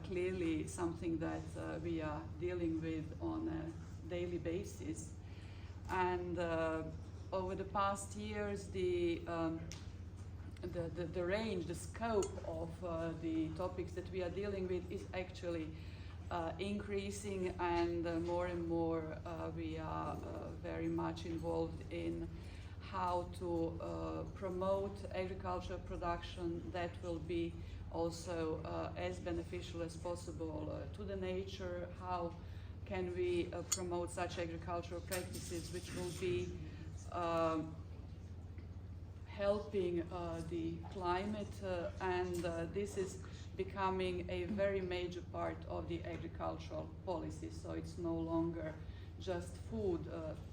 clearly something that we are dealing with on a daily basis. And over the past years, the range, the scope of the topics that we are dealing with is actually increasing, and more we are very much involved in how to promote agricultural production that will be also as beneficial as possible to the nature. How can we promote such agricultural practices which will be helping the climate, and this is becoming a very major part of the agricultural policy. So it's no longer just food.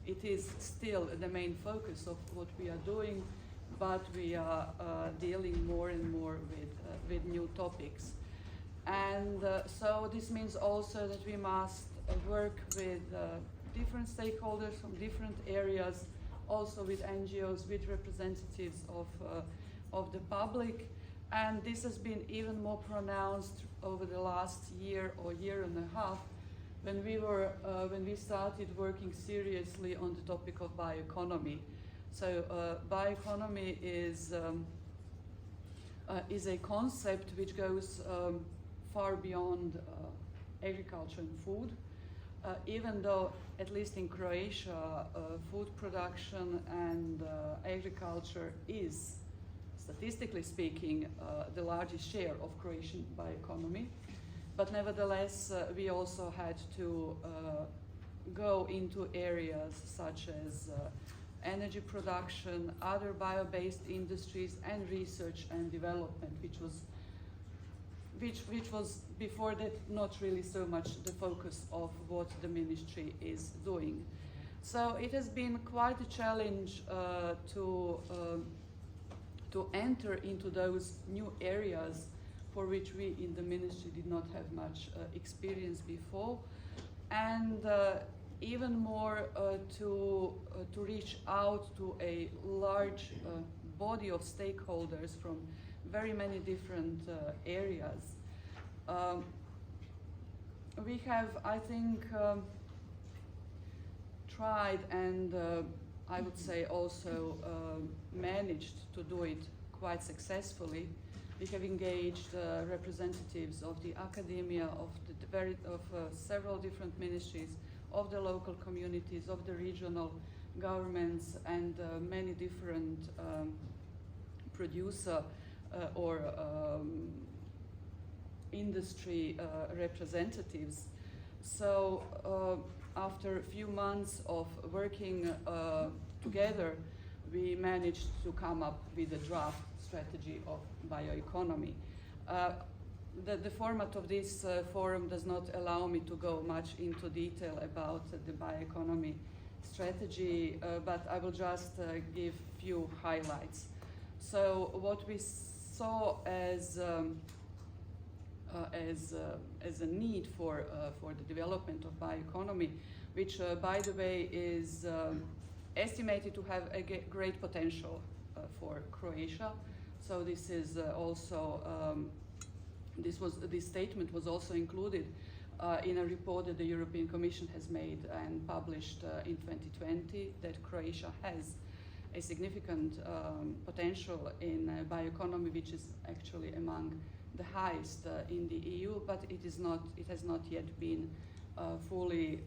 It is still the main focus of what we are doing, but we are dealing more and more with new topics. And so this means also that we must work with different stakeholders from different areas, also with NGOs, with representatives of the public. And this has been even more pronounced over the last year or year and a half, when we started working seriously on the topic of bioeconomy. So bioeconomy is a concept which goes far beyond agriculture and food, even though, at least in Croatia, food production and agriculture is, statistically speaking, the largest share of Croatian bioeconomy. But nevertheless, we also had to go into areas such as energy production, other bio-based industries, and research and development, which was before that not really so much the focus of what the ministry is doing. So it has been quite a challenge to enter into those new areas for which we in the ministry did not have much experience before, and even more to reach out to a large body of stakeholders from very many different areas. We have, I think, tried and I would say also managed to do it quite successfully. We have engaged representatives of the academia, of several different ministries, of the local communities, of the regional governments, and many different producer or industry representatives. So after a few months of working together, we managed to come up with a draft strategy of bioeconomy. The format of this forum does not allow me to go much into detail about the bioeconomy strategy, but I will just give few highlights. So what we saw as a need for the development of bioeconomy, which by the way is estimated to have a great potential for Croatia. So this is also this statement was also included in a report that the European Commission has made and published in 2020, that Croatia has a significant potential in bioeconomy, which is actually among the highest in the EU, but it has not yet been fully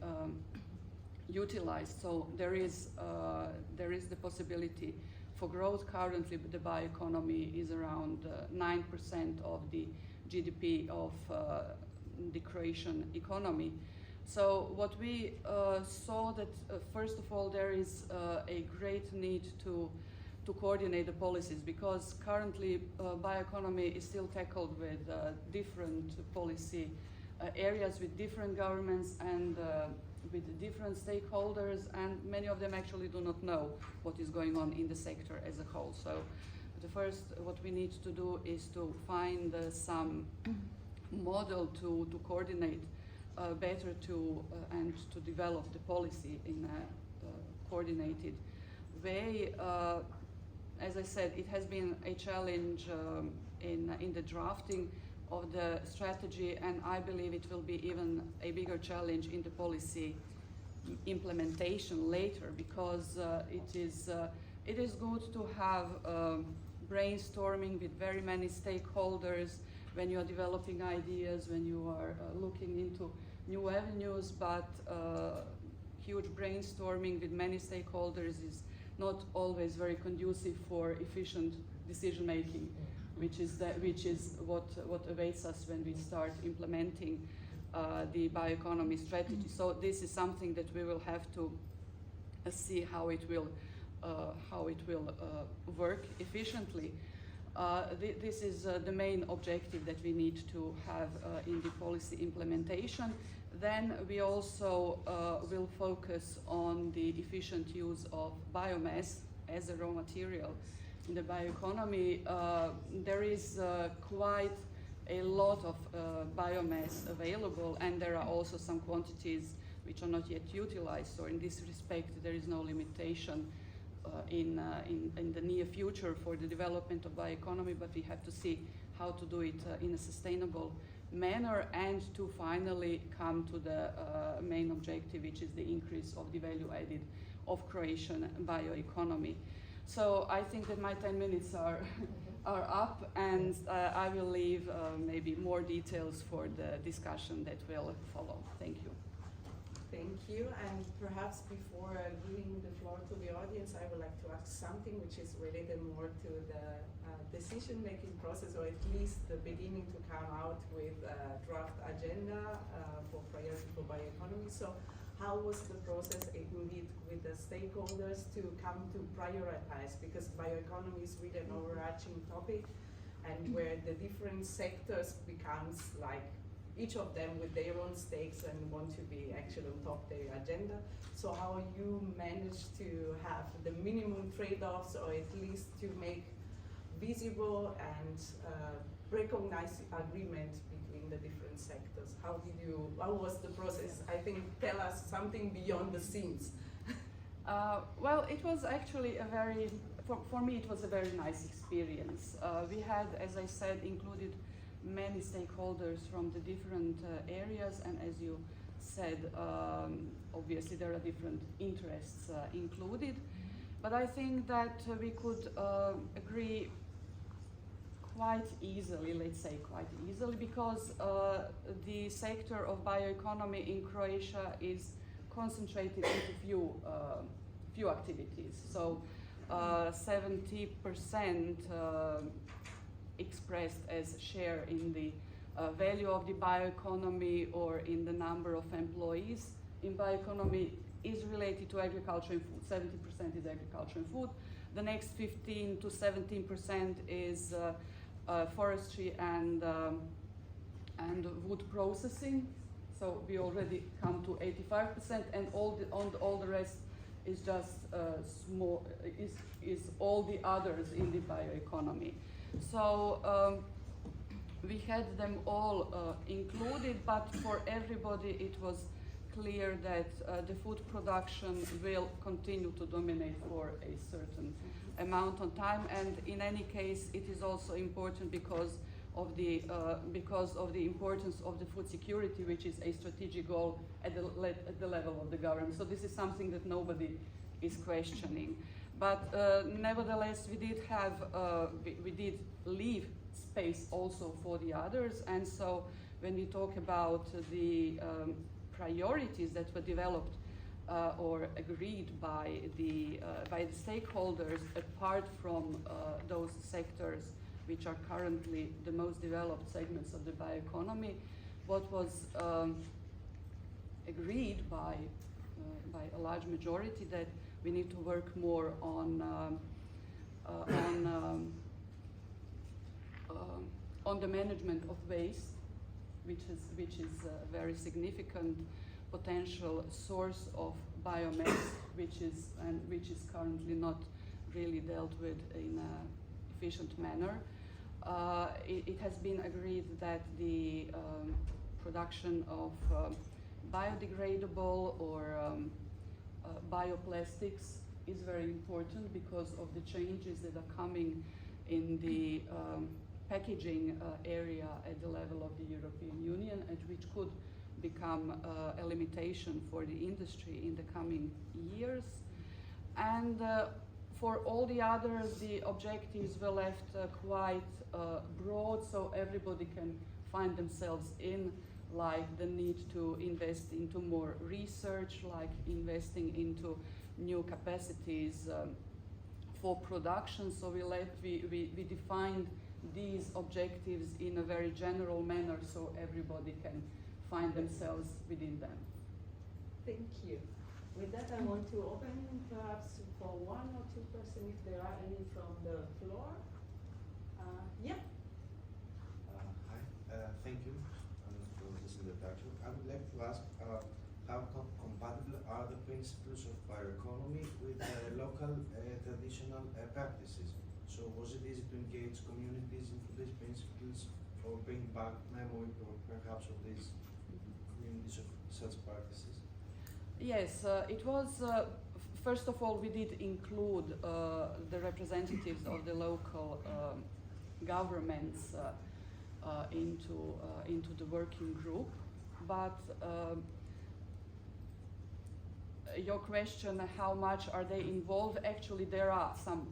utilized. So there is the possibility for growth. Currently, the bioeconomy is around 9% of the GDP of the Croatian economy. So what we saw that first of all there is a great need to coordinate the policies, because currently bioeconomy is still tackled with different policy areas, with different governments and with different stakeholders, and many of them actually do not know what is going on in the sector as a whole. So the first what we need to do is to find some model to coordinate better and to develop the policy in a coordinated way. As I said, it has been a challenge in the drafting of the strategy, and I believe it will be even a bigger challenge in the policy implementation later, because it is good to have brainstorming with very many stakeholders when you are developing ideas, when you are looking into new avenues, but huge brainstorming with many stakeholders is not always very conducive for efficient decision making, which is what awaits us when we start implementing the bioeconomy strategy. So this is something that we will have to see how it will work efficiently. This is the main objective that we need to have in the policy implementation. Then we also will focus on the efficient use of biomass as a raw material in the bioeconomy. There is quite a lot of biomass available, and there are also some quantities which are not yet utilized. So in this respect, there is no limitation in the near future for the development of bioeconomy, but we have to see how to do it in a sustainable manner, and to finally come to the main objective, which is the increase of the value added of Croatian bioeconomy. So I think that my 10 minutes are up, and I will leave maybe more details for the discussion that will follow. Thank you. Thank you, and perhaps before giving the floor to the audience, I would like to ask something which is related more to the decision-making process, or at least the beginning to come out with a draft agenda for priority for bioeconomy. So how was the process indeed with the stakeholders to come to prioritize? Because bioeconomy is really an overarching topic, and where the different sectors becomes like each of them with their own stakes and want to be actually on top of their agenda. So how you manage to have the minimum trade-offs, or at least to make visible and recognize agreement between the different sectors? How was the process? I think tell us something beyond the scenes. Well, it was actually for me it was a very nice experience. We had, as I said, included many stakeholders from the different areas, and as you said, obviously there are different interests included, but I think that we could agree quite easily, let's say quite easily, because the sector of bioeconomy in Croatia is concentrated into few activities. So 70% expressed as share in the value of the bioeconomy or in the number of employees in bioeconomy is related to agriculture and food. 70% is agriculture and food. The next 15 to 17% is forestry and wood processing. So we already come to 85%, and all the rest is just small. Is all the others in the bioeconomy. So we had them all included, but for everybody it was clear that the food production will continue to dominate for a certain amount of time, and in any case it is also important because of the importance of the food security, which is a strategic goal at the level of the government. So this is something that nobody is questioning. But nevertheless, we did leave space also for the others, and so when we talk about the priorities that were developed or agreed by the stakeholders, apart from those sectors which are currently the most developed segments of the bioeconomy, what was agreed by a large majority that we need to work more on the management of waste, which is a very significant potential source of biomass, which is currently not really dealt with in an efficient manner. It has been agreed that the production of biodegradable or bioplastics is very important because of the changes that are coming in the packaging area at the level of the European Union, and which could become a limitation for the industry in the coming years. And for all the others, the objectives were left quite broad, so everybody can find themselves in, like the need to invest into more research, like investing into new capacities for production. So we defined these objectives in a very general manner, so everybody can find themselves within them. Thank you. With that, I want to open perhaps for one or two persons, if there are any from the floor. Yeah. Hi, thank you for this introduction. I would like to ask how compatible are the principles of bioeconomy with local traditional practices? So was it easy to engage communities into these principles or bring back memory or perhaps of these communities of such practices? Yes, it was, first of all, we did include the representatives of the local governments into the working group, but your question, how much are they involved? Actually, there are some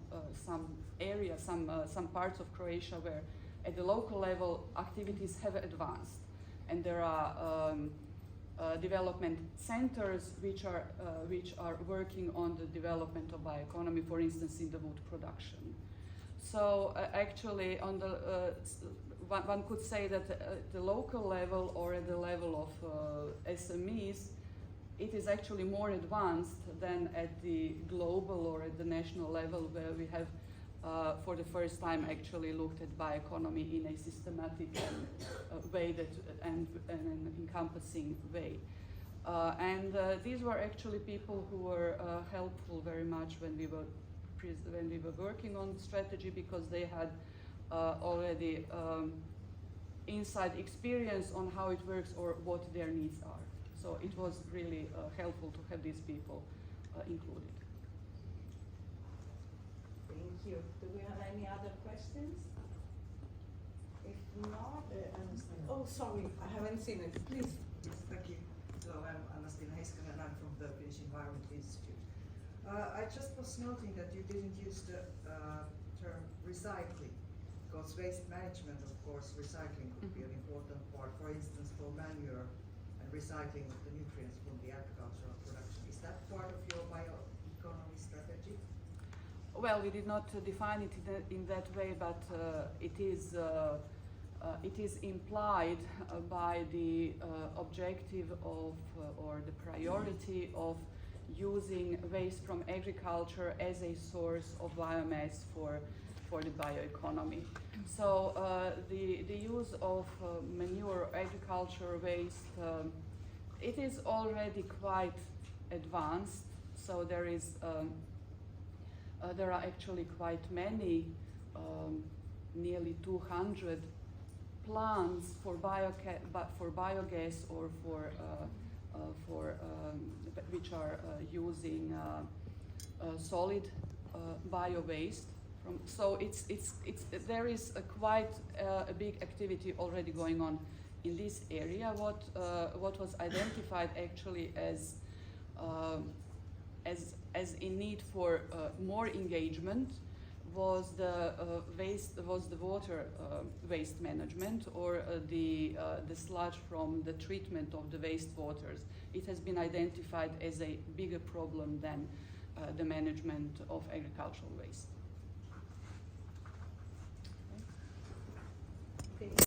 areas, some parts of Croatia where at the local level activities have advanced, and there are development centers which are working on the development of bioeconomy, for instance, in the wood production. So actually, on the one could say that at the local level or at the level of SMEs, it is actually more advanced than at the global or at the national level, where we have for the first time actually looked at bioeconomy in a systematic way and an encompassing way. And these were actually people who were helpful very much when we were working on strategy, because they had already inside experience on how it works or what their needs are. So it was really helpful to have these people included. Thank you. Do we have any other questions? If not, oh, sorry, I haven't seen it. Please. Yes, thank you. Hello, I'm Anastina Heiskanen, I'm from the Finnish Environment Institute. I just was noting that you didn't use the term recycling, because waste management, of course, recycling could be an important part, for instance, for manure and recycling of the nutrients from the agricultural production. Is that part of your bioeconomy strategy? Well, we did not define it in that way, but it is implied by the objective of or the priority of using waste from agriculture as a source of biomass for the bioeconomy. So the use of manure agriculture waste, it is already quite advanced. So there are actually quite many, nearly 200 plants for biogas or which are using solid bio waste. So there is quite a big activity already going on in this area. What was identified actually as in need for more engagement was the water waste management, or the sludge from the treatment of the wastewaters. It has been identified as a bigger problem than the management of agricultural waste.